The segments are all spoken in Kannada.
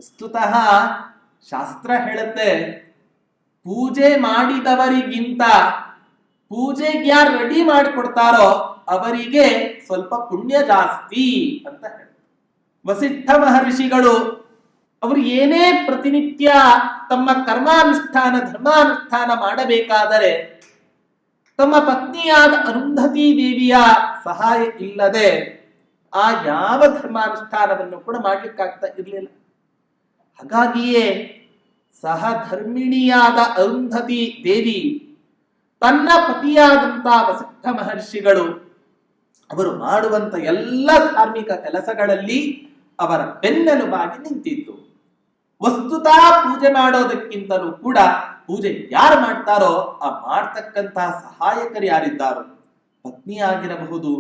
ವಸ್ತುತಃ ಶಾಸ್ತ್ರ ಹೇಳುತ್ತೆ, ಪೂಜೆ ಮಾಡಿದವರಿಗಿಂತ ಪೂಜೆಗೆ ಯಾರು ರೆಡಿ ಮಾಡಿಕೊಡ್ತಾರೋ ಅವರಿಗೆ ಸ್ವಲ್ಪ ಪುಣ್ಯ ಜಾಸ್ತಿ ಅಂತ ಹೇಳ. ವಸಿಷ್ಠ ಮಹರ್ಷಿಗಳು ಅವರು ಏನೇ ಪ್ರತಿನಿತ್ಯ ತಮ್ಮ ಕರ್ಮಾನುಷ್ಠಾನ ಧರ್ಮಾನುಷ್ಠಾನ ಮಾಡಬೇಕಾದರೆ ತಮ್ಮ ಪತ್ನಿಯಾದ ಅರುಂಧತಿ ದೇವಿಯ ಸಹಾಯ ಇಲ್ಲದೆ ಆ ಯಾವ ಧರ್ಮಾನುಷ್ಠಾನವನ್ನು ಕೂಡ ಮಾಡ್ಲಿಕ್ಕಾಗ್ತಾ ಇರಲಿಲ್ಲ. ಹಾಗಾಗಿಯೇ ಸಹಧರ್ಮಿಣಿಯಾದ ಅರುಂಧತಿ ದೇವಿ ತನ್ನ ಪತಿಯಾದಂತಹ ವಸಿಷ್ಠ ಮಹರ್ಷಿಗಳು ಅವರು ಮಾಡುವಂತ ಎಲ್ಲ ಧಾರ್ಮಿಕ ಕೆಲಸಗಳಲ್ಲಿ ಅವರ ಬೆನ್ನೆಲುಬಾಗಿ ನಿಂತಿತ್ತು. ವಸ್ತುತಃ ಪೂಜೆ ಮಾಡೋದಕ್ಕಿಂತಲೂ ಕೂಡ ಪೂಜೆ ಯಾರು ಮಾಡ್ತಾರೋ ಆ ಮಾಡ್ತಕ್ಕಂತಹ ಸಹಾಯಕರು ಯಾರಿದ್ದಾರೋ, ಪತ್ನಿಯಾಗಿರಬಹುದು,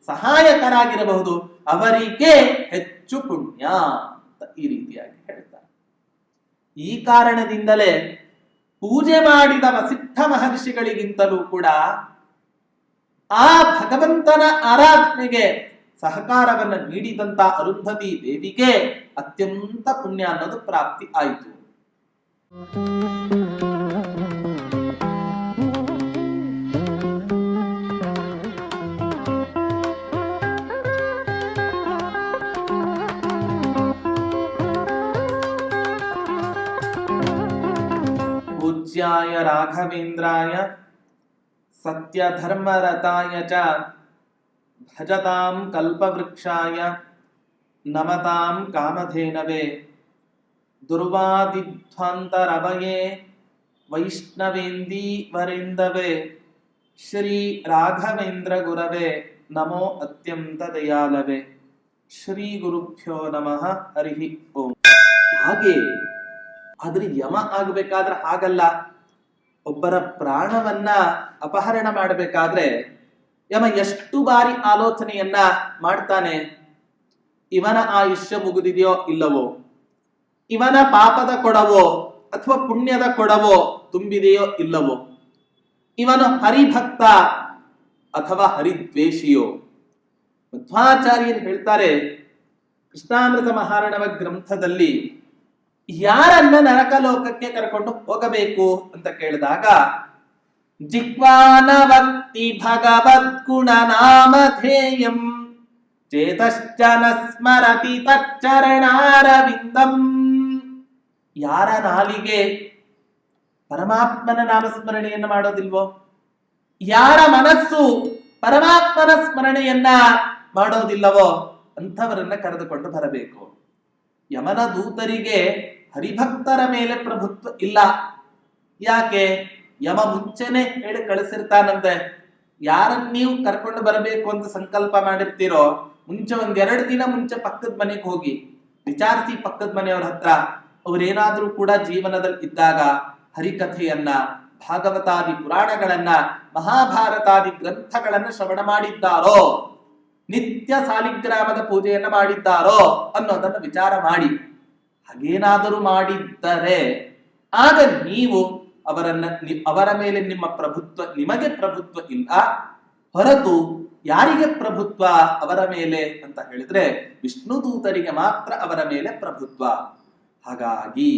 ಸಹಾಯಕರಾಗಿರಬಹುದು, ಅವರಿಗೆ ಹೆಚ್ಚು ಪುಣ್ಯ ಅಂತ ಈ ರೀತಿಯಾಗಿ ಹೇಳ್ತಾರೆ. ಈ ಕಾರಣದಿಂದಲೇ ಪೂಜೆ ಮಾಡಿದ ವಸಿಷ್ಠ ಮಹರ್ಷಿಗಳಿಗಿಂತಲೂ ಕೂಡ ಆ ಭಗವಂತನ ಆರಾಧನೆಗೆ ಸಹಕಾರವನ್ನು ನೀಡಿದಂತ ಅರುಂಧತಿ ದೇವಿಗೆ ಅತ್ಯಂತ ಪುಣ್ಯ ಅನ್ನೋದು ಪ್ರಾಪ್ತಿ ಆಯಿತು. ಪೂಜ್ಯಾಯ ರಾಘವೇಂದ್ರಾಯ ಸತ್ಯಧರ್ಮರತಾಯ ಚ ಭಜತಾಂ ಕಲ್ಪವೃಕ್ಷಾಯ ನಮತಾಂ ಕಾಮಧೇನವೇ ದುರ್ವಾದಿಧ್ವಾಂತರವಯೇ ವೈಷ್ಣವೇಂದೀವರೆಂದವೇ ಶ್ರೀ ರಾಘವೇಂದ್ರ ಗುರವೇ ನಮೋ ಅತ್ಯಂತ ದಯಾಲವೇ. ಶ್ರೀ ಗುರುಭ್ಯೋ ನಮಃ. ಹರಿ ಓಂ. ಹಾಗೆ ಆದ್ರೆ ಯಮ ಆಗಬೇಕಾದ್ರೆ ಹಾಗಲ್ಲ. ಒಬ್ಬರ ಪ್ರಾಣವನ್ನ ಅಪಹರಣ ಮಾಡಬೇಕಾದ್ರೆ ಯಮ ಎಷ್ಟು ಬಾರಿ ಆಲೋಚನೆಯನ್ನ ಮಾಡ್ತಾನೆ. ಇವನ ಆಯುಷ್ಯ ಮುಗಿದಿದೆಯೋ ಇಲ್ಲವೋ, ಇವನ ಪಾಪದ ಕೊಡವೋ ಅಥವಾ ಪುಣ್ಯದ ಕೊಡವೋ ತುಂಬಿದೆಯೋ ಇಲ್ಲವೋ, ಇವನು ಹರಿಭಕ್ತ ಅಥವಾ ಹರಿದ್ವೇಷಿಯೋ. ಮಧ್ವಾಚಾರ್ಯರು ಹೇಳ್ತಾರೆ ಕೃಷ್ಣಾಮೃತ ಮಹಾರಣವ ಗ್ರಂಥದಲ್ಲಿ, ಯಾರನ್ನ ನರಕಲೋಕಕ್ಕೆ ಕರ್ಕೊಂಡು ಹೋಗಬೇಕು ಅಂತ ಕೇಳಿದಾಗ, ಜಿಹ್ವಾನವಕ್ತಿ ಭಗವದ್ಗುಣ ನಾಮಧೇಯಂ ಚೇತಶ್ಚನ ಸ್ಮರತಿ ತಚ್ಚರಣಾರವಿಂದಂ. ಯಾರ ನಾಲಿಗೆ ಪರಮಾತ್ಮನ ನಾಮಸ್ಮರಣೆಯನ್ನು ಮಾಡೋದಿಲ್ವೋ, ಯಾರ ಮನಸ್ಸು ಪರಮಾತ್ಮನ ಸ್ಮರಣೆಯನ್ನ ಮಾಡೋದಿಲ್ಲವೋ ಅಂಥವರನ್ನ ಕರೆದುಕೊಂಡು ಬರಬೇಕು. ಯಮನ ದೂತರಿಗೆ ಹರಿಭಕ್ತರ ಮೇಲೆ ಪ್ರಭುತ್ವ ಇಲ್ಲ. ಯಾಕೆ? ಯಮ ಮುಂಚೆನೆ ಹೇಳಿ ಕಳಿಸಿರ್ತಾನಂತೆ, ಯಾರನ್ನ ನೀವು ಕರ್ಕೊಂಡು ಬರಬೇಕು ಅಂತ ಸಂಕಲ್ಪ ಮಾಡಿರ್ತೀರೋ ಮುಂಚೆ 1-2 ದಿನ ಮುಂಚೆ ಪಕ್ಕದ ಮನೆಗೆ ಹೋಗಿ ವಿಚಾರಿಸಿ, ಪಕ್ಕದ ಮನೆಯವ್ರ ಹತ್ರ ಅವರೇನಾದ್ರೂ ಕೂಡ ಜೀವನದಲ್ಲಿ ಇದ್ದಾಗ ಹರಿಕಥೆಯನ್ನ, ಭಾಗವತಾದಿ ಪುರಾಣಗಳನ್ನ, ಮಹಾಭಾರತಾದಿ ಗ್ರಂಥಗಳನ್ನ ಶ್ರವಣ ಮಾಡಿದ್ದಾರೋ, ನಿತ್ಯ ಸಾಲಿಗ್ರಾಮದ ಪೂಜೆಯನ್ನ ಮಾಡಿದ್ದಾರೋ ಅನ್ನೋದನ್ನು ವಿಚಾರ ಮಾಡಿ. ಹಾಗೇನಾದರೂ ಮಾಡಿದ್ದರೆ ಆಗ ನೀವು ಅವರ ಮೇಲೆ ನಿಮ್ಮ ಪ್ರಭುತ್ವ, ನಿಮಗೆ ಪ್ರಭುತ್ವ ಇಲ್ಲ. ಹೊರತು ಯಾರಿಗೆ ಪ್ರಭುತ್ವ ಅವರ ಮೇಲೆ ಅಂತ ಹೇಳಿದ್ರೆ ವಿಷ್ಣು ದೂತರಿಗೆ ಮಾತ್ರ ಅವರ ಮೇಲೆ ಪ್ರಭುತ್ವ. ಹಾಗಾಗಿ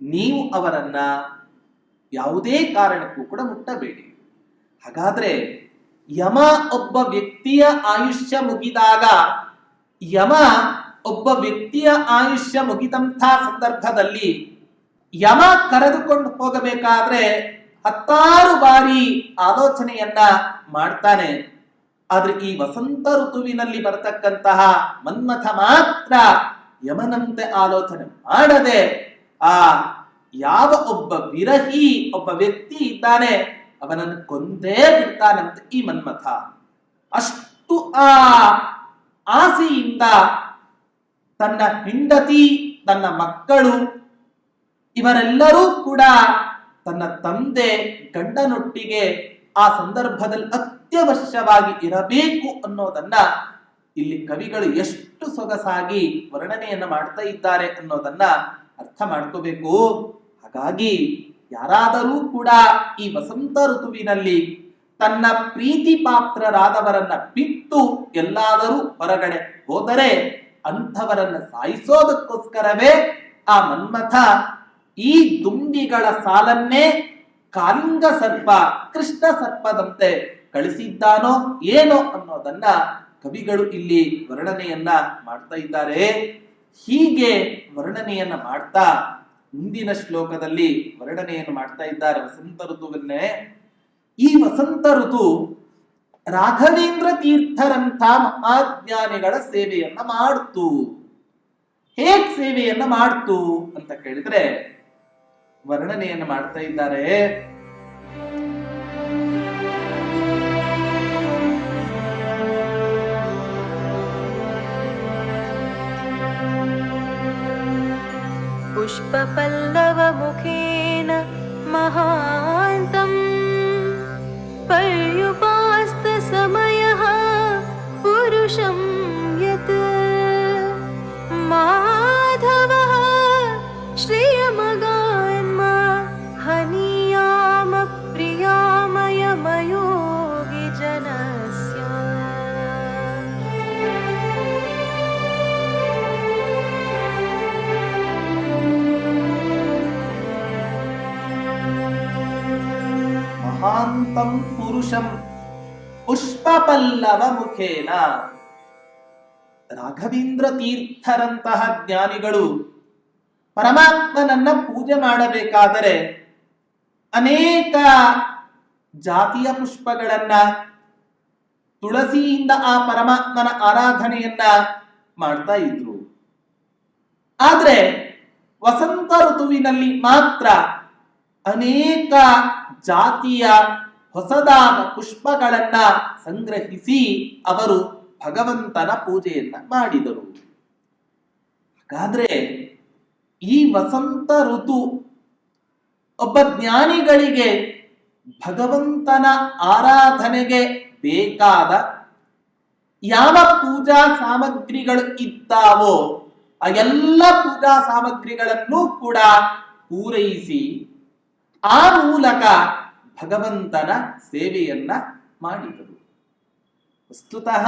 ನೀವು ಅವರನ್ನ ಯಾವುದೇ ಕಾರಣಕ್ಕೂ ಕೂಡ ಮುಟ್ಟಬೇಡಿ. ಹಾಗಾದ್ರೆ ಯಮ ಒಬ್ಬ ವ್ಯಕ್ತಿಯ ಆಯುಷ್ಯ ಮುಗಿದಾಗ, ಯಮ ಒಬ್ಬ ವ್ಯಕ್ತಿಯ ಆಯುಷ್ಯ ಮುಗಿದಂಥ ಸಂದರ್ಭದಲ್ಲಿ ಯಮ ಕರೆದುಕೊಂಡು ಹೋಗಬೇಕಾದ್ರೆ 10 ಬಾರಿ ಆಲೋಚನೆಯನ್ನ ಮಾಡ್ತಾನೆ. ಆದ್ರೆ ಈ ವಸಂತ ಋತುವಿನಲ್ಲಿ ಬರತಕ್ಕಂತಹ ಮನ್ಮಥ ಮಾತ್ರ ಯಮನಂತೆ ಆಲೋಚನೆ ಮಾಡದೆ ಆ ಯಾವ ಒಬ್ಬ ವಿರಹಿ ಒಬ್ಬ ವ್ಯಕ್ತಿ ಇದ್ದಾನೆ ಅವನನ್ನು ಕೊಂದೇ ಬಿಡ್ತಾನಂತೆ ಈ ಮನ್ಮಥ. ಅಷ್ಟು ಆ ಆಸೆಯಿಂದ ತನ್ನ ಹೆಂಡತಿ, ತನ್ನ ಮಕ್ಕಳು, ಇವರೆಲ್ಲರೂ ಕೂಡ ತನ್ನ ತಂದೆ ಗಂಡನೊಟ್ಟಿಗೆ ಆ ಸಂದರ್ಭದಲ್ಲಿ ಅತ್ಯವಶ್ಯವಾಗಿ ಇರಬೇಕು ಅನ್ನೋದನ್ನ ಇಲ್ಲಿ ಕವಿಗಳು ಎಷ್ಟು ಸೊಗಸಾಗಿ ವರ್ಣನೆಯನ್ನ ಮಾಡ್ತಾ ಇದ್ದಾರೆ ಅನ್ನೋದನ್ನ ಅರ್ಥ ಮಾಡ್ಕೋಬೇಕು. ಹಾಗಾಗಿ ಯಾರಾದರೂ ಕೂಡ ಈ ವಸಂತ ಋತುವಿನಲ್ಲಿ ತನ್ನ ಪ್ರೀತಿ ಪಾತ್ರರಾದವರನ್ನ ಬಿಟ್ಟು ಎಲ್ಲಾದರೂ ಹೊರಗಡೆ ಹೋದರೆ ಅಂಥವರನ್ನ ಸಾಯಿಸೋದಕ್ಕೋಸ್ಕರವೇ ಆ ಮನ್ಮಥ ಈ ದುಂಬಿಗಳ ಸಾಲನ್ನೇ ಕಾಲಿಂಗ ಸರ್ಪ ಕೃಷ್ಣ ಸರ್ಪದಂತೆ ಕಳಿಸಿದ್ದಾನೋ ಏನೋ ಅನ್ನೋದನ್ನ ಕವಿಗಳು ಇಲ್ಲಿ ವರ್ಣನೆಯನ್ನ ಮಾಡ್ತಾ ಇದ್ದಾರೆ. ಹೀಗೆ ವರ್ಣನೆಯನ್ನ ಮಾಡ್ತಾ ಮುಂದಿನ ಶ್ಲೋಕದಲ್ಲಿ ವರ್ಣನೆಯನ್ನು ಮಾಡ್ತಾ ಇದ್ದಾರೆ ವಸಂತ ಋತುವನ್ನೇ. ಈ ವಸಂತ ಋತು ರಾಘವೇಂದ್ರ ತೀರ್ಥರಂಥ ಮಹಾಜ್ಞಾನಿಗಳ ಸೇವೆಯನ್ನ ಮಾಡ್ತು. ಹೇಗ್ ಸೇವೆಯನ್ನ ಮಾಡ್ತು ಅಂತ ಕೇಳಿದ್ರೆ ವರ್ಣನೆಯನ್ನು ಮಾಡ್ತಾ ಇದ್ದಾರೆ. पुष्पपल्लव मुखेन महान्तं पर्युपास्त समयः पुरुषं यत् माधवः श्रियमगान्मा हनीयाम प्रियामयमयोगि जनस्य. ಮಹಾಂತಂ ಪುರುಷಂ ಪುಷ್ಪಪಲ್ಲವ ಮುಖೇನ. ರಾಘವೇಂದ್ರ ತೀರ್ಥರಂತಹ ಜ್ಞಾನಿಗಳು ಪರಮಾತ್ಮನನ್ನ ಪೂಜೆ ಮಾಡಬೇಕಾದರೆ ಅನೇಕ ಜಾತಿಯ ಪುಷ್ಪಗಳನ್ನ ತುಳಸಿಯಿಂದ ಆ ಪರಮಾತ್ಮನ ಆರಾಧನೆಯನ್ನ ಮಾಡ್ತಾ ಇದ್ರು. ಆದ್ರೆ ವಸಂತ ಋತುವಿನಲ್ಲಿ ಮಾತ್ರ ಅನೇಕ ಜಾತಿಯ ಹೊಸದಾದ ಪುಷ್ಪಗಳನ್ನ ಸಂಗ್ರಹಿಸಿ ಅವರು ಭಗವಂತನ ಪೂಜೆಯನ್ನ ಮಾಡಿದರು. ಹಾಗಾದ್ರೆ ಈ ವಸಂತ ಋತು ಒಬ್ಬ ಜ್ಞಾನಿಗಳಿಗೆ ಭಗವಂತನ ಆರಾಧನೆಗೆ ಬೇಕಾದ ಯಾವ ಪೂಜಾ ಸಾಮಗ್ರಿಗಳು ಇದ್ದಾವೋ ಆ ಎಲ್ಲ ಪೂಜಾ ಸಾಮಗ್ರಿಗಳನ್ನು ಕೂಡ ಪೂರೈಸಿ ಆ ಮೂಲಕ ಭಗವಂತನ ಸೇವೆಯನ್ನ ಮಾಡಿದರು. ವಸ್ತುತಃ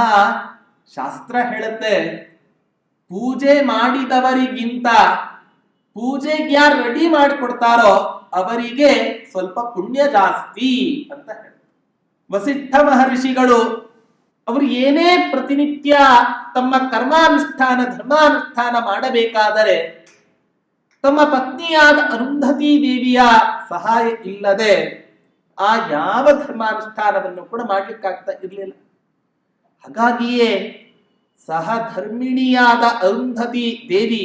ಶಾಸ್ತ್ರ ಹೇಳುತ್ತೆ, ಪೂಜೆ ಮಾಡಿದವರಿಗಿಂತ ಪೂಜೆಗೆ ಯಾರು ರೆಡಿ ಮಾಡಿಕೊಡ್ತಾರೋ ಅವರಿಗೆ ಸ್ವಲ್ಪ ಪುಣ್ಯ ಜಾಸ್ತಿ ಅಂತ ಹೇಳ. ವಸಿಷ್ಠ ಮಹರ್ಷಿಗಳು ಅವರು ಏನೇ ಪ್ರತಿನಿತ್ಯ ತಮ್ಮ ಕರ್ಮಾನುಷ್ಠಾನ ಧರ್ಮಾನುಷ್ಠಾನ ಮಾಡಬೇಕಾದರೆ ತಮ್ಮ ಪತ್ನಿಯಾದ ಅರುಂಧತಿ ದೇವಿಯ ಸಹಾಯ ಇಲ್ಲದೆ ಆ ಯಾವ ಧರ್ಮಾನುಷ್ಠಾನವನ್ನು ಕೂಡ ಮಾಡ್ಲಿಕ್ಕಾಗ್ತಾ ಇರಲಿಲ್ಲ. ಹಾಗಾಗಿಯೇ ಸಹಧರ್ಮಿಣಿಯಾದ ಅರುಂಧತಿ ದೇವಿ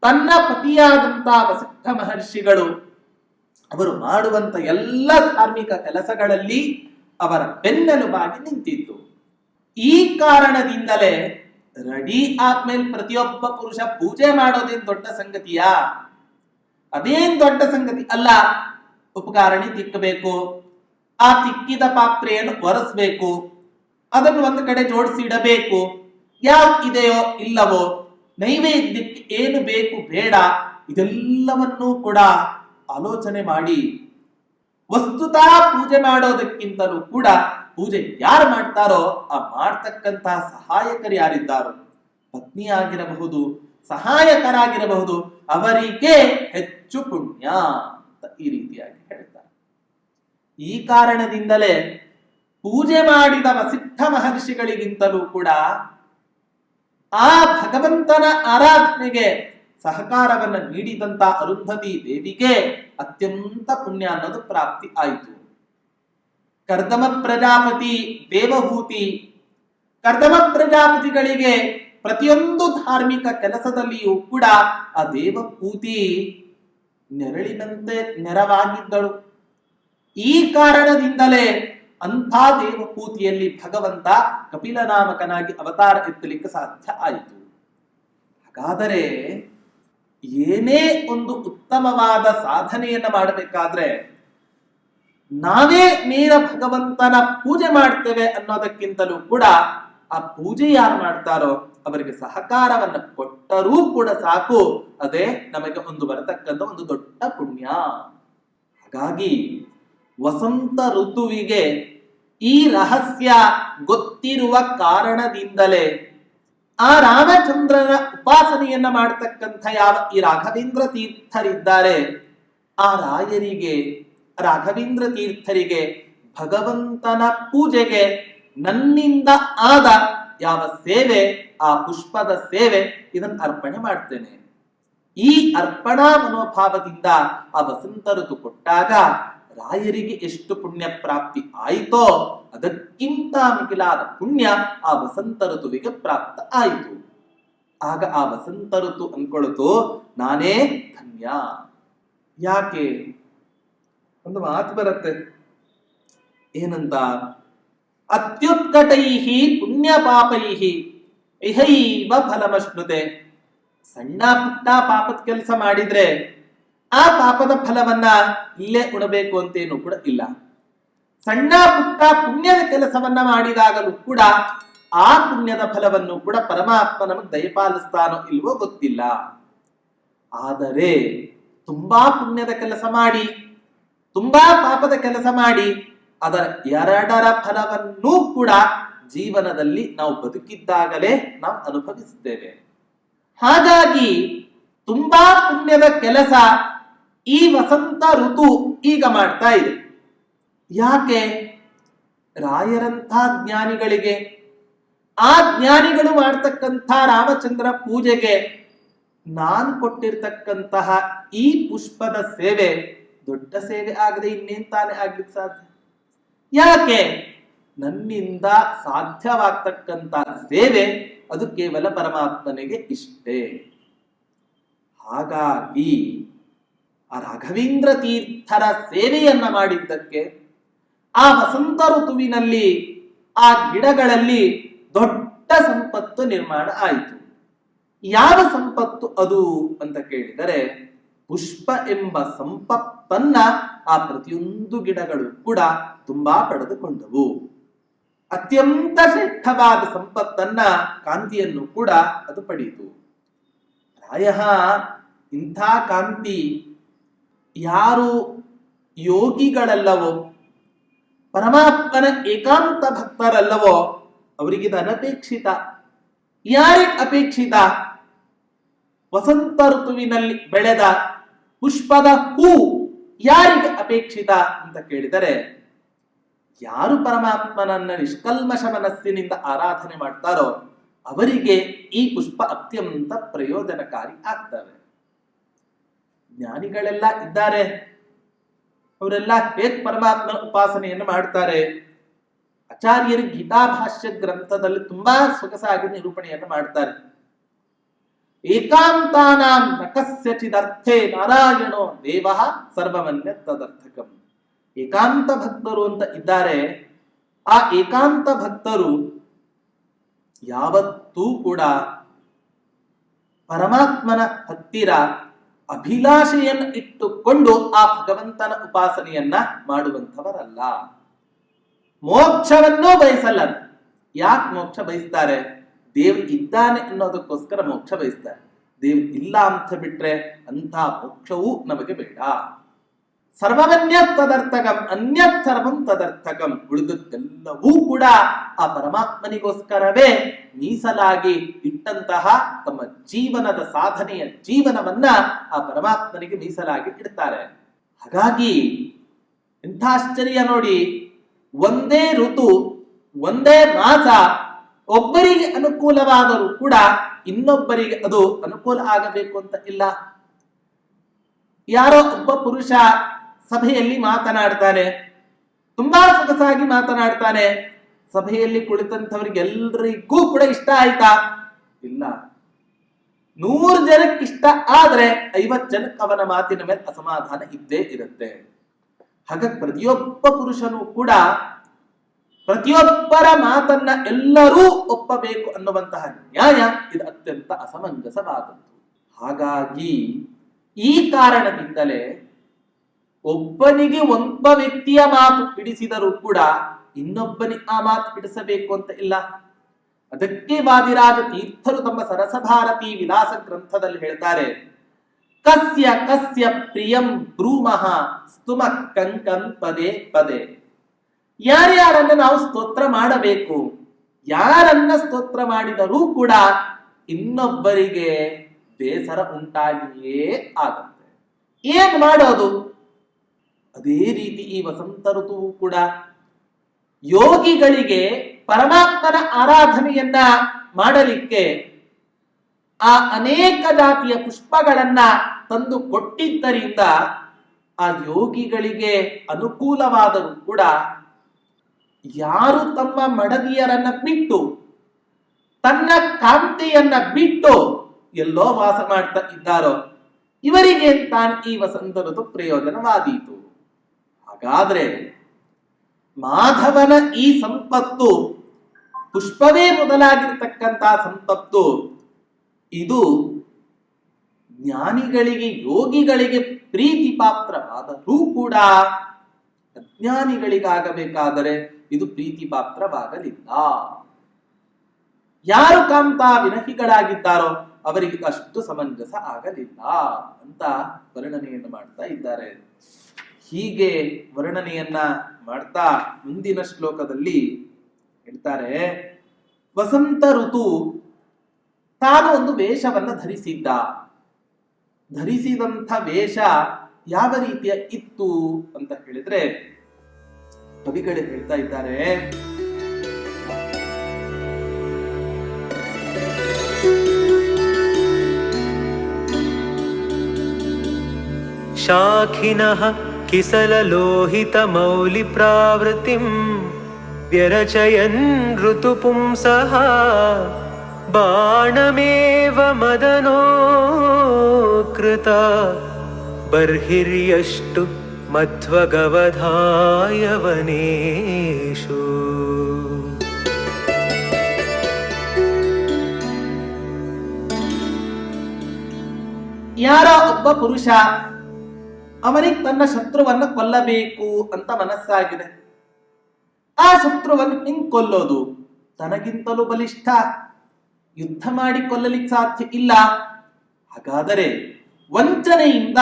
ತನ್ನ ಪತಿಯಾದಂತ ವಸಿಷ್ಠ ಮಹರ್ಷಿಗಳು ಅವರು ಮಾಡುವಂತ ಎಲ್ಲ ಧಾರ್ಮಿಕ ಕೆಲಸಗಳಲ್ಲಿ ಅವರ ಬೆನ್ನೆಲುಬಾಗಿ ನಿಂತಿತ್ತು. ಈ ಕಾರಣದಿಂದಲೇ ರೆಡಿ ಆದ್ಮೇಲೆ ಪ್ರತಿಯೊಬ್ಬ ಪುರುಷ ಪೂಜೆ ಮಾಡೋದೇನ್ ದೊಡ್ಡ ಸಂಗತಿಯಾ? ಅದೇನ್ ದೊಡ್ಡ ಸಂಗತಿ ಅಲ್ಲ. ಉಪಕಾರಣಿ ತಿಕ್ಕಬೇಕು, ಆ ತಿಕ್ಕಿದ ಪಾತ್ರೆಯನ್ನು ಒರೆಸ್ಬೇಕು, ಅದನ್ನು ಒಂದು ಕಡೆ ಜೋಡಿಸಿ ಇಡಬೇಕು, ಯಾವ ಇದೆಯೋ ಇಲ್ಲವೋ, ನೈವೇದ್ಯಕ್ಕೆ ಏನು ಬೇಕು ಬೇಡ, ಇದೆಲ್ಲವನ್ನೂ ಕೂಡ ಆಲೋಚನೆ ಮಾಡಿ ವಸ್ತುತಃ ಪೂಜೆ ಮಾಡೋದಕ್ಕಿಂತಲೂ ಕೂಡ ಪೂಜೆ ಯಾರು ಮಾಡ್ತಾರೋ ಆ ಮಾಡ್ತಕ್ಕಂತಹ ಸಹಾಯಕರು ಯಾರಿದ್ದಾರೋ, ಪತ್ನಿ ಆಗಿರಬಹುದು, ಸಹಾಯಕರಾಗಿರಬಹುದು, ಅವರಿಗೆ ಹೆಚ್ಚು ಪುಣ್ಯ ಅಂತ ಈ ರೀತಿಯಾಗಿ ಹೇಳ್ತಾರೆ. ಈ ಕಾರಣದಿಂದಲೇ ಪೂಜೆ ಮಾಡಿದ ವಸಿಷ್ಠ ಮಹರ್ಷಿಗಳಿಗಿಂತಲೂ ಕೂಡ ಆ ಭಗವಂತನ ಆರಾಧನೆಗೆ ಸಹಕಾರವನ್ನು ನೀಡಿದಂತ ಅರುಂಧತಿ ದೇವಿಗೆ ಅತ್ಯಂತ ಪುಣ್ಯ ಅನ್ನೋದು ಪ್ರಾಪ್ತಿ ಆಯಿತು. ಕರ್ದಮ ಪ್ರಜಾಪತಿ, ದೇವಹೂತಿ, ಕರ್ದಮ ಪ್ರಜಾಪತಿಗಳಿಗೆ ಪ್ರತಿಯೊಂದು ಧಾರ್ಮಿಕ ಕೆಲಸದಲ್ಲಿಯೂ ಕೂಡ ಆ ದೇವಹೂತಿ ನೆರಳಿನಂತೆ ನೆರವಾಗಿದ್ದಳು. ಈ ಕಾರಣದಿಂದಲೇ ಅಂಥ ದೇವಹೂತಿಯಲ್ಲಿ ಭಗವಂತ ಕಪಿಲ ನಾಮಕನಾಗಿ ಅವತಾರ ಎತ್ತಲಿಕ್ಕೆ ಸಾಧ್ಯ ಆಯಿತು. ಹಾಗಾದರೆ ಏನೇ ಒಂದು ಉತ್ತಮವಾದ ಸಾಧನೆಯನ್ನ ಮಾಡಬೇಕಾದ್ರೆ ನಾವೇ ನೇರ ಭಗವಂತನ ಪೂಜೆ ಮಾಡ್ತೇವೆ ಅನ್ನೋದಕ್ಕಿಂತಲೂ ಕೂಡ ಆ ಪೂಜೆ ಯಾರು ಮಾಡ್ತಾರೋ ಅವರಿಗೆ ಸಹಕಾರವನ್ನ ಕೊಟ್ಟರೂ ಕೂಡ ಸಾಕು, ಅದೇ ನಮಗೆ ಒಂದು ಬರತಕ್ಕಂಥ ಒಂದು ದೊಡ್ಡ ಪುಣ್ಯ. ಹಾಗಾಗಿ ವಸಂತ ಋತುವಿಗೆ ಈ ರಹಸ್ಯ ಗೊತ್ತಿರುವ ಕಾರಣದಿಂದಲೇ ಆ ರಾಮಚಂದ್ರನ ಉಪಾಸನೆಯನ್ನ ಮಾಡತಕ್ಕಂಥ ಯಾವ ಈ ರಾಘವೇಂದ್ರ ತೀರ್ಥರಿದ್ದಾರೆ, ಆ ರಾಘವೇಂದ್ರ ತೀರ್ಥರಿಗೆ ಭಗವಂತನ ಪೂಜೆಗೆ ನನ್ನಿಂದ ಆದ ಯಾವ ಸೇವೆ, ಆ ಪುಷ್ಪದ ಸೇವೆ, ಇದನ್ನು ಅರ್ಪಣೆ ಮಾಡ್ತೇನೆ. ಈ ಅರ್ಪಣಾ ಮನೋಭಾವದಿಂದ ಆ ವಸಂತ ಋತು ಕೊಟ್ಟಾಗ ರಾಯರಿಗೆ ಎಷ್ಟು ಪುಣ್ಯ ಪ್ರಾಪ್ತಿ ಆಯಿತೋ ಅದಕ್ಕಿಂತ ಮಿಗಿಲಾದ ಪುಣ್ಯ ಆ ವಸಂತ ಋತುವಿಗೆ ಪ್ರಾಪ್ತ ಆಯಿತು. ಆಗ ಆ ವಸಂತ ಋತು ಅನ್ಕೊಳ್ತು, ನಾನೇ ಧನ್ಯ. ಯಾಕೆ? ಒಂದು ಮಾತು ಬರುತ್ತೆ, ಏನಂತ? ಅತ್ಯುತ್ಕಟೈಹಿ ಪುಣ್ಯ ಪಾಪೈಹಿ ಇಹೈವ ಫಲಮಶ್ನುತೆ. ಸಣ್ಣ ಪುಟ್ಟ ಪಾಪದ ಕೆಲಸ ಮಾಡಿದ್ರೆ ಆ ಪಾಪದ ಫಲವನ್ನ ಇಲ್ಲೇ ಉಣಬೇಕು ಅಂತೇನು ಕೂಡ ಇಲ್ಲ. ಸಣ್ಣ ಪುಟ್ಟ ಪುಣ್ಯದ ಕೆಲಸವನ್ನ ಮಾಡಿದಾಗಲೂ ಕೂಡ ಆ ಪುಣ್ಯದ ಫಲವನ್ನು ಕೂಡ ಪರಮಾತ್ಮ ನಮಗೆ ದಯಪಾಲಿಸ್ತಾನೋ ಇಲ್ವೋ ಗೊತ್ತಿಲ್ಲ. ಆದರೆ ತುಂಬಾ ಪುಣ್ಯದ ಕೆಲಸ ಮಾಡಿ, ತುಂಬಾ ಪಾಪದ ಕೆಲಸ ಮಾಡಿ ಅದರ ಎರಡರ ಫಲವನ್ನೂ ಕೂಡ ಜೀವನದಲ್ಲಿ ನಾವು ಬದುಕಿದ್ದಾಗಲೇ ನಾವು ಅನುಭವಿಸುತ್ತೇವೆ. ಹಾಗಾಗಿ ತುಂಬಾ ಪುಣ್ಯದ ಕೆಲಸ ಈ ವಸಂತ ಋತು ಈಗ ಮಾಡ್ತಾ ಇದೆ. ಯಾಕೆ? ರಾಯರಂಥ ಜ್ಞಾನಿಗಳಿಗೆ, ಆ ಜ್ಞಾನಿಗಳು ಮಾಡ್ತಕ್ಕಂಥ ರಾಮಚಂದ್ರ ಪೂಜೆಗೆ ನಾನು ಕೊಟ್ಟಿರ್ತಕ್ಕಂತಹ ಈ ಪುಷ್ಪದ ಸೇವೆ ದೊಡ್ಡ ಸೇವೆ ಆಗದೆ ಇನ್ನೇನ್ ತಾನೇ ಆಗ್ಲಿಕ್ಕೆ ಸಾಧ್ಯ? ಯಾಕೆ? ನನ್ನಿಂದ ಸಾಧ್ಯವಾಗ್ತಕ್ಕಂಥ ಸೇವೆ ಅದು ಕೇವಲ ಪರಮಾತ್ಮನಿಗೆ ಇಷ್ಟೇ. ಹಾಗಾಗಿ ಆ ರಾಘವೇಂದ್ರ ತೀರ್ಥರ ಸೇವೆಯನ್ನ ಮಾಡಿದ್ದಕ್ಕೆ ಆ ವಸಂತ ಋತುವಿನಲ್ಲಿ ಆ ಗಿಡಗಳಲ್ಲಿ ದೊಡ್ಡ ಸಂಪತ್ತು ನಿರ್ಮಾಣ ಆಯಿತು. ಯಾವ ಸಂಪತ್ತು ಅದು ಅಂತ ಕೇಳಿದರೆ, ಪುಷ್ಪ ಎಂಬ ಸಂಪತ್ತನ್ನ ಆ ಪ್ರತಿಯೊಂದು ಗಿಡಗಳು ಕೂಡ ತುಂಬಾ ಪಡೆದುಕೊಂಡವು. ಅತ್ಯಂತ ಶ್ರೇಷ್ಠವಾದ ಸಂಪತ್ತನ್ನ, ಕಾಂತಿಯನ್ನು ಕೂಡ ಅದು ಪಡೆಯಿತು. ಪ್ರಾಯ ಇಂಥ ಕಾಂತಿ ಯಾರು ಯೋಗಿಗಳಲ್ಲವೋ, ಪರಮಾತ್ಮನ ಏಕಾಂತ ಭಕ್ತರಲ್ಲವೋ ಅವರಿಗಿದ ಅನಪೇಕ್ಷಿತ. ಯಾರಿಗೆ ಅಪೇಕ್ಷಿತ? ವಸಂತ ಋತುವಿನಲ್ಲಿ ಬೆಳೆದ ಪುಷ್ಪದ ಹೂ ಯಾರಿಗೆ ಅಪೇಕ್ಷಿತ ಅಂತ ಕೇಳಿದರೆ, ಯಾರು ಪರಮಾತ್ಮನನ್ನ ನಿಷ್ಕಲ್ಮಶ ಮನಸ್ಸಿನಿಂದ ಆರಾಧನೆ ಮಾಡ್ತಾರೋ ಅವರಿಗೆ ಈ ಪುಷ್ಪ ಅತ್ಯಂತ ಪ್ರಯೋಜನಕಾರಿ ಆಗ್ತವೆ. ಜ್ಞಾನಿಗಳೆಲ್ಲ ಇದ್ದಾರೆ, ಅವರೆಲ್ಲ ಹೇಗೆ ಪರಮಾತ್ಮನ ಉಪಾಸನೆಯನ್ನು ಮಾಡ್ತಾರೆ? ಆಚಾರ್ಯರು ಗೀತಾಭಾಷ್ಯ ಗ್ರಂಥದಲ್ಲಿ ತುಂಬಾ ಸೊಗಸಾಗಿ ನಿರೂಪಣೆಯನ್ನು ಮಾಡ್ತಾರೆ. ಏಕಾಂತಾನಾಂ ನಕಸ್ಯಚಿದರ್ಥೇ ನಾರಾಯಣೋ ದೇವಃ ಸರ್ವಮನ್ಯ ತದರ್ಥಕಂ. ಏಕಾಂತ ಭಕ್ತರು ಅಂತ ಇದ್ದಾರೆ. ಆ ಏಕಾಂತ ಭಕ್ತರು ಯಾವತ್ತೂ ಕೂಡ ಪರಮಾತ್ಮನ ಹತ್ತಿರ ಅಭಿಲಾಷೆಯನ್ನು ಇಟ್ಟುಕೊಂಡು ಆ ಭಗವಂತನ ಉಪಾಸನೆಯನ್ನ ಮಾಡುವಂಥವರಲ್ಲ. ಮೋಕ್ಷವನ್ನೂ ಬಯಸಲ್ಲ. ಯಾಕೆ ಮೋಕ್ಷ ಬಯಸ್ತಾರೆ? ದೇವ್ರು ಇದ್ದಾನೆ ಅನ್ನೋದಕ್ಕೋಸ್ಕರ ಮೋಕ್ಷ ಬಯಸ್ತಾರೆ. ದೇವ್ರು ಇಲ್ಲ ಅಂತ ಬಿಟ್ರೆ ಅಂತ ಮೋಕ್ಷವೂ ನಮಗೆ ಬೇಡ. ಸರ್ವಮನ್ಯತ್ ತದರ್ಥಕಂ, ಅನ್ಯತ್ ಸರ್ವಂ ತದರ್ಥಕಂ. ಉಳಿದದ್ದೆಲ್ಲವೂ ಕೂಡ ಆ ಪರಮಾತ್ಮನಿಗೋಸ್ಕರವೇ ಮೀಸಲಾಗಿ ಇಟ್ಟಂತಹ ತಮ್ಮ ಜೀವನದ ಸಾಧನೆಯ ಜೀವನವನ್ನ ಆ ಪರಮಾತ್ಮನಿಗೆ ಮೀಸಲಾಗಿ ಇಡ್ತಾರೆ. ಹಾಗಾಗಿ ಎಂಥ ಆಶ್ಚರ್ಯ ನೋಡಿ, ಒಂದೇ ಋತು, ಒಂದೇ ಮಾಸ ಒಬ್ಬರಿಗೆ ಅನುಕೂಲವಾದರೂ ಕೂಡ ಇನ್ನೊಬ್ಬರಿಗೆ ಅದು ಅನುಕೂಲ ಆಗಬೇಕು ಅಂತ ಇಲ್ಲ. ಯಾರೋ ಒಬ್ಬ ಪುರುಷ ಸಭೆಯಲ್ಲಿ ಮಾತನಾಡ್ತಾನೆ, ತುಂಬಾ ಸೊಗಸಾಗಿ ಮಾತನಾಡ್ತಾನೆ. ಸಭೆಯಲ್ಲಿ ಕುಳಿತಂಥವ್ರಿಗೆಲ್ಲರಿಗೂ ಕೂಡ ಇಷ್ಟ ಆಯ್ತಾ? ಇಲ್ಲ. 100 ಜನಕ್ಕೆ ಇಷ್ಟ ಆದ್ರೆ 50 ಜನಕ್ಕೆ ಅವನ ಮಾತಿನ ಮೇಲೆ ಅಸಮಾಧಾನ ಇದ್ದೇ ಇರುತ್ತೆ. ಹಾಗಾಗಿ ಪ್ರತಿಯೊಬ್ಬ ಪುರುಷನು ಕೂಡ ಪ್ರತಿಯೊಬ್ಬರ ಮಾತನ್ನ ಎಲ್ಲರೂ ಒಪ್ಪಬೇಕು ಅನ್ನುವಂತಹ ನ್ಯಾಯ ಇದು ಅತ್ಯಂತ ಅಸಮಂಜಸವಾದದ್ದು. ಹಾಗಾಗಿ ಈ ಕಾರಣದಿಂದಲೇ ಒಬ್ಬನಿಗೆ ಒಬ್ಬ ವ್ಯಕ್ತಿಯ ಮಾತು ಹಿಡಿಸಿದರೂ ಕೂಡ ಇನ್ನೊಬ್ಬನಿಗೆ ಆ ಮಾತು ಹಿಡಿಸಬೇಕು ಅಂತ ಇಲ್ಲ. ಅದಕ್ಕೆ ವಾದಿರಾಜ ತೀರ್ಥರು ತಮ್ಮ ಸರಸಭಾರತಿ ವಿಲಾಸ ಗ್ರಂಥದಲ್ಲಿ ಹೇಳ್ತಾರೆ, ಕಸ್ಯ ಕಸ್ಯ ಪ್ರಿಯಂ ಬ್ರೂಮಃ ಸ್ತುಮ ಕಂಕಂ ಪದೇ ಪದೇ. ಯಾರ್ಯಾರನ್ನು ನಾವು ಸ್ತೋತ್ರ ಮಾಡಬೇಕು, ಯಾರನ್ನ ಸ್ತೋತ್ರ ಮಾಡಿದರೂ ಕೂಡ ಇನ್ನೊಬ್ಬರಿಗೆ ಬೇಸರ ಉಂಟಾಗಿಯೇ ಆಗುತ್ತೆ. ಏನ್ ಮಾಡೋದು? ಅದೇ ರೀತಿ ಈ ವಸಂತ ಋತುವು ಕೂಡ ಯೋಗಿಗಳಿಗೆ ಪರಮಾತ್ಮನ ಆರಾಧನೆಯನ್ನ ಮಾಡಲಿಕ್ಕೆ ಆ ಅನೇಕ ಜಾತಿಯ ಪುಷ್ಪಗಳನ್ನ ತಂದು ಕೊಟ್ಟಿದ್ದರಿಂದ ಆ ಯೋಗಿಗಳಿಗೆ ಅನುಕೂಲವಾದರೂ ಕೂಡ ಯಾರು ತಮ್ಮ ಮಡದಿಯರನ್ನ ಬಿಟ್ಟು ತನ್ನ ಕಾಂತಿಯನ್ನ ಬಿಟ್ಟು ಎಲ್ಲೋ ವಾಸ ಮಾಡ್ತಾ ಇದ್ದಾರೋ ಇವರಿಗೆ ತಾನು ಈ ವಸಂತ ಋತು ಪ್ರಯೋಜನವಾದೀತು. ಹಾಗಾದ್ರೆ ಮಾಧವನ ಈ ಸಂಪತ್ತು, ಪುಷ್ಪವೇ ಮೊದಲಾಗಿರ್ತಕ್ಕಂಥ ಸಂಪತ್ತು, ಇದು ಜ್ಞಾನಿಗಳಿಗೆ ಯೋಗಿಗಳಿಗೆ ಪ್ರೀತಿ ಪಾತ್ರವಾದರೂ ಕೂಡ ಅಜ್ಞಾನಿಗಳಿಗಾಗಬೇಕಾದರೆ ಇದು ಪ್ರೀತಿ ಪಾತ್ರವಾಗಲಿಲ್ಲ. ಯಾರು ಕಾಂತ ವಿನಹಿಗಳಾಗಿದ್ದಾರೋ ಅವರಿಗೆ ಅಷ್ಟು ಸಮಂಜಸ ಆಗಲಿಲ್ಲ ಅಂತ ವರ್ಣನೆಯನ್ನು ಮಾಡ್ತಾ ಇದ್ದಾರೆ. ಹೀಗೆ ವರ್ಣನೆಯನ್ನ ಮಾಡ್ತಾ ಮುಂದಿನ ಶ್ಲೋಕದಲ್ಲಿ ಹೇಳ್ತಾರೆ, ವಸಂತ ಋತು ತಾನು ಒಂದು ವೇಷವನ್ನ ಧರಿಸಿದಂಥ ವೇಷ ಯಾವ ರೀತಿಯ ಇತ್ತು ಅಂತ ಹೇಳಿದ್ರೆ ಕವಿಗಳು ಹೇಳ್ತಾ ಇದ್ದಾರೆ, ಶಾಖಿನಃ किसललोहितमौलिप्रावृतिं व्यरचयन् ऋतुपुंसः बाणमेव मदनोकृता बर्हिर्यष्टु मध्वगवधाय वनेषु. ಯಾರೋ ಒಬ್ಬ ಪುರುಷ ಅವನಿಗೆ ತನ್ನ ಶತ್ರುವನ್ನ ಕೊಲ್ಲಬೇಕು ಅಂತ ಮನಸ್ಸಾಗಿದೆ. ಆ ಶತ್ರುವನ್ನು ಹಿಂಗ್ ಕೊಲ್ಲೋದು, ತನಗಿಂತಲೂ ಬಲಿಷ್ಠ, ಯುದ್ಧ ಮಾಡಿ ಕೊಲ್ಲಲಿಕ್ಕೆ ಸಾಧ್ಯ ಇಲ್ಲ. ಹಾಗಾದರೆ ವಂಚನೆಯಿಂದ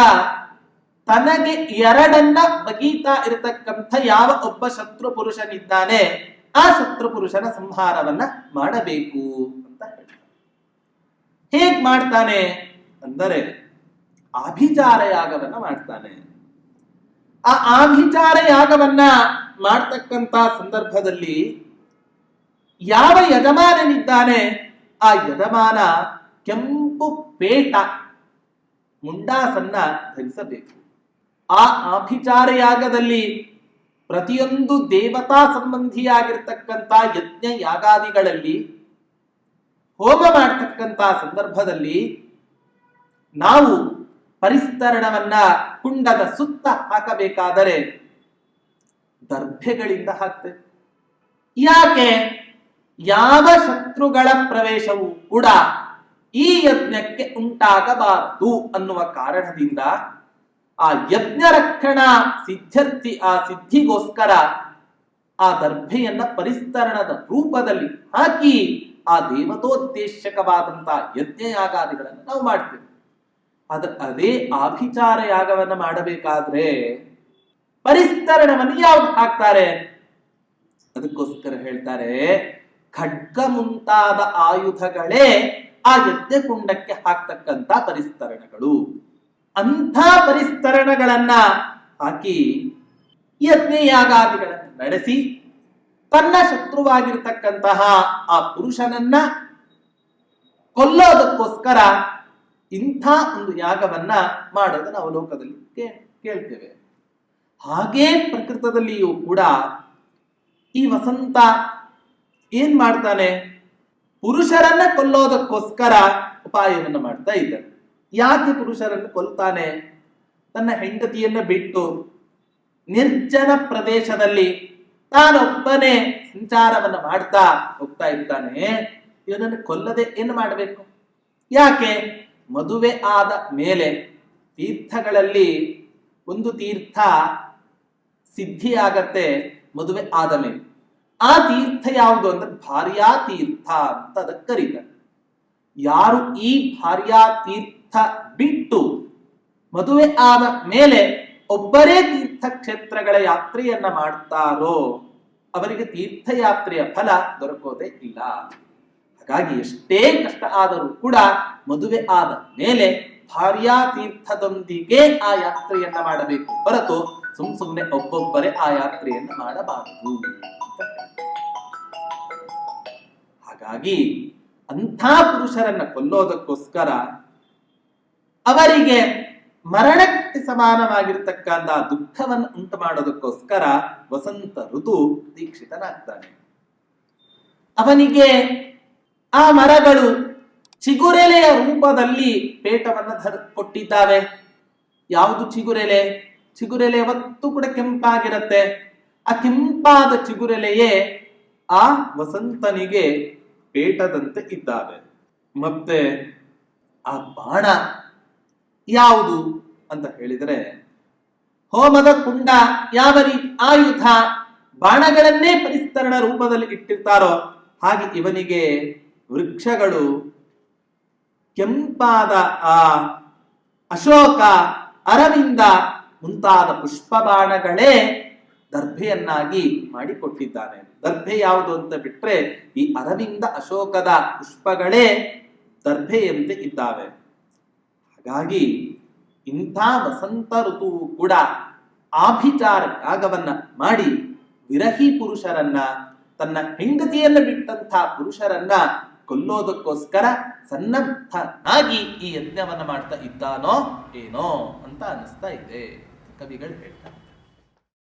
ತನಗೆ ಎರಡನ್ನ ಬಗೀತಾ ಇರತಕ್ಕಂಥ ಯಾವ ಒಬ್ಬ ಶತ್ರು ಪುರುಷನಿದ್ದಾನೆ ಆ ಶತ್ರು ಪುರುಷನ ಸಂಹಾರವನ್ನ ಮಾಡಬೇಕು ಅಂತ ಹೇಳ್ತಾನೆ. ಹೇಗ್ ಮಾಡ್ತಾನೆ ಅಂದರೆ ಆಭಿಚಾರ ಯಾಗವನ್ನ ಮಾಡ್ತಾನೆ. ಆ ಆಭಿಚಾರ ಯಾಗವನ್ನ ಮಾಡ್ತಕ್ಕಂತ ಸಂದರ್ಭದಲ್ಲಿ ಯಾವ ಯಜಮಾನನಿದ್ದಾನೆ ಆ ಯಜಮಾನ ಕೆಂಪು ಪೇಟ ಮುಂಡಾಸನ್ನ ಧರಿಸಬೇಕು. ಆ ಆಭಿಚಾರ ಯಾಗದಲ್ಲಿ ಪ್ರತಿಯೊಂದು ದೇವತಾ ಸಂಬಂಧಿಯಾಗಿರ್ತಕ್ಕಂಥ ಯಜ್ಞ ಯಾಗಾದಿಗಳಲ್ಲಿ ಹೋಮ ಮಾಡ್ತಕ್ಕಂಥ ಸಂದರ್ಭದಲ್ಲಿ ನಾವು ಪರಿಸ್ತರಣವನ್ನ ಕುಂಡದ ಸುತ್ತ ಹಾಕಬೇಕಾದರೆ ದರ್ಭೆಗಳಿಂದ ಹಾಕ್ತೇವೆ. ಯಾಕೆ? ಯಾವ ಶತ್ರುಗಳ ಪ್ರವೇಶವೂ ಕೂಡ ಈ ಯಜ್ಞಕ್ಕೆ ಉಂಟಾಗಬಾರದು ಅನ್ನುವ ಕಾರಣದಿಂದ ಆ ಯಜ್ಞ ರಕ್ಷಣಾ ಸಿದ್ಧಿಗೋಸ್ಕರ ಆ ದರ್ಭೆಯನ್ನ ಪರಿಸ್ತರಣದ ರೂಪದಲ್ಲಿ ಹಾಕಿ ಆ ದೇವತೋದ್ದೇಶಕವಾದಂತಹ ಯಜ್ಞಯಾಗಾದಿಗಳನ್ನು ನಾವು ಮಾಡ್ತೇವೆ. ಅದೇ ಆಭಿಚಾರ ಯಾಗವನ್ನ ಮಾಡಬೇಕಾದ್ರೆ ಪರಿಸ್ತರಣವನ್ನು ಯಾವ್ದು ಹಾಕ್ತಾರೆ? ಅದಕ್ಕೋಸ್ಕರ ಹೇಳ್ತಾರೆ, ಖಡ್ಗ ಮುಂತಾದ ಆಯುಧಗಳೇ ಆ ಯಜ್ಞಕುಂಡಕ್ಕೆ ಹಾಕ್ತಕ್ಕಂತ ಪರಿಸ್ತರಣಗಳು. ಅಂಥ ಪರಿಸ್ತರಣಗಳನ್ನ ಹಾಕಿ ಯಜ್ಞಯಾಗಾದಿಗಳನ್ನು ನಡೆಸಿ ತನ್ನ ಶತ್ರುವಾಗಿರ್ತಕ್ಕಂತಹ ಆ ಪುರುಷನನ್ನ ಕೊಲ್ಲೋದಕ್ಕೋಸ್ಕರ ಇಂಥ ಒಂದು ಯಾಗವನ್ನ ಮಾಡೋದು ನಾವು ಲೋಕದಲ್ಲಿ ಕೇಳ್ತೇವೆ. ಹಾಗೇ ಪ್ರಕೃತದಲ್ಲಿಯೂ ಕೂಡ ಈ ವಸಂತ ಏನ್ ಮಾಡ್ತಾನೆ? ಪುರುಷರನ್ನ ಕೊಲ್ಲೋದಕ್ಕೋಸ್ಕರ ಉಪಾಯವನ್ನು ಮಾಡ್ತಾ ಇದ್ದಾನೆ. ಯಾಕೆ ಪುರುಷರನ್ನು ಕೊಲ್ತಾನೆ? ತನ್ನ ಹೆಂಡತಿಯನ್ನ ಬಿಟ್ಟು ನಿರ್ಜನ ಪ್ರದೇಶದಲ್ಲಿ ತಾನೊಬ್ಬನೇ ಸಂಚಾರವನ್ನು ಮಾಡ್ತಾ ಹೋಗ್ತಾ ಇದ್ದಾನೆ. ಇವನನ್ನು ಕೊಲ್ಲದೆ ಏನು ಮಾಡಬೇಕು? ಯಾಕೆ? ಮದುವೆ ಆದ ಮೇಲೆ ತೀರ್ಥಗಳಲ್ಲಿ ಒಂದು ತೀರ್ಥ ಸಿದ್ಧಿಯಾಗತ್ತೆ ಮದುವೆ ಆದ ಮೇಲೆ. ಆ ತೀರ್ಥ ಯಾವುದು ಅಂದ್ರೆ ಭಾರ್ಯಾ ತೀರ್ಥ ಅಂತ ಅದಕ್ಕೆ ಕರೀತಾರೆ. ಯಾರು ಈ ಭಾರ್ಯಾ ತೀರ್ಥ ಬಿಟ್ಟು ಮದುವೆ ಆದ ಮೇಲೆ ಒಬ್ಬರೇ ತೀರ್ಥ ಕ್ಷೇತ್ರಗಳ ಯಾತ್ರೆಯನ್ನ ಮಾಡ್ತಾರೋ ಅವರಿಗೆ ತೀರ್ಥಯಾತ್ರೆಯ ಫಲ ದೊರಕೋದೇ ಇಲ್ಲ. ಹಾಗಾಗಿ ಎಷ್ಟೇ ಕಷ್ಟ ಆದರೂ ಕೂಡ ಮದುವೆ ಆದ ಮೇಲೆ ಭಾರ್ಯಾ ತೀರ್ಥದೊಂದಿಗೆ ಆ ಯಾತ್ರೆಯನ್ನ ಮಾಡಬೇಕು ಹೊರತು ಸುಮ್ಮನೆ ಒಬ್ಬೊಬ್ಬರೇ ಆ ಯಾತ್ರೆಯನ್ನ ಮಾಡಬಾರದು. ಹಾಗಾಗಿ ಅಂಥ ಪುರುಷರನ್ನ ಕೊಲ್ಲೋದಕ್ಕೋಸ್ಕರ ಅವರಿಗೆ ಮರಣಕ್ಕೆ ಸಮಾನವಾಗಿರ್ತಕ್ಕಂಥ ದುಃಖವನ್ನು ಉಂಟು ಮಾಡೋದಕ್ಕೋಸ್ಕರ ವಸಂತ ಋತು ದೀಕ್ಷಿತನಾಗ್ತಾನೆ. ಅವನಿಗೆ ಆ ಮರಗಳು ಚಿಗುರೆಲೆಯ ರೂಪದಲ್ಲಿ ಪೇಟವನ್ನು ಕೊಟ್ಟಿದ್ದಾವೆ. ಯಾವುದು ಚಿಗುರೆಲೆ? ಚಿಗುರೆಲೆ ಯಾವತ್ತೂ ಕೂಡ ಕೆಂಪಾಗಿರುತ್ತೆ. ಆ ಕೆಂಪಾದ ಚಿಗುರೆಲೆಯೇ ಆ ವಸಂತನಿಗೆ ಪೇಟದಂತೆ ಇದ್ದಾವೆ. ಮತ್ತೆ ಆ ಬಾಣ ಯಾವುದು ಅಂತ ಹೇಳಿದರೆ, ಹೋಮದ ಕುಂಡ ಯಾವ ರೀತಿ ಆಯುಧ ಬಾಣಗಳನ್ನೇ ಪರಿಸ್ತರಣ ರೂಪದಲ್ಲಿ ಇಟ್ಟಿರ್ತಾರೋ ಹಾಗೆ ಇವನಿಗೆ ವೃಕ್ಷಗಳು ಕೆಂಪಾದ ಆ ಅಶೋಕ, ಅರವಿಂದ ಮುಂತಾದ ಪುಷ್ಪ ಬಾಣಗಳೇ ದರ್ಭೆಯನ್ನಾಗಿ ಮಾಡಿಕೊಟ್ಟಿದ್ದಾನೆ. ದರ್ಭೆ ಯಾವುದು ಅಂತ ಬಿಟ್ರೆ ಈ ಅರವಿಂದ ಅಶೋಕದ ಪುಷ್ಪಗಳೇ ದರ್ಭೆಯಂತೆ ಇದ್ದಾವೆ. ಹಾಗಾಗಿ ಇಂಥ ವಸಂತ ಋತುವು ಕೂಡ ಆಭಿಚಾರ ಯಾಗವನ್ನ ಮಾಡಿ ವಿರಹಿ ಪುರುಷರನ್ನ, ತನ್ನ ಹೆಂಡತಿಯನ್ನು ಬಿಟ್ಟಂಥ ಪುರುಷರನ್ನ ಕೊಲ್ಲೋದಕ್ಕೋಸ್ಕರ ಸನ್ನದ್ಧನಾಗಿ ಈ ಯಜ್ಞವನ್ನ ಮಾಡ್ತಾ ಇದ್ದಾನೋ ಏನೋ ಅಂತ ಅನಿಸ್ತಾ ಇದೆ, ಕವಿಗಳು ಹೇಳ್ತಾರೆ.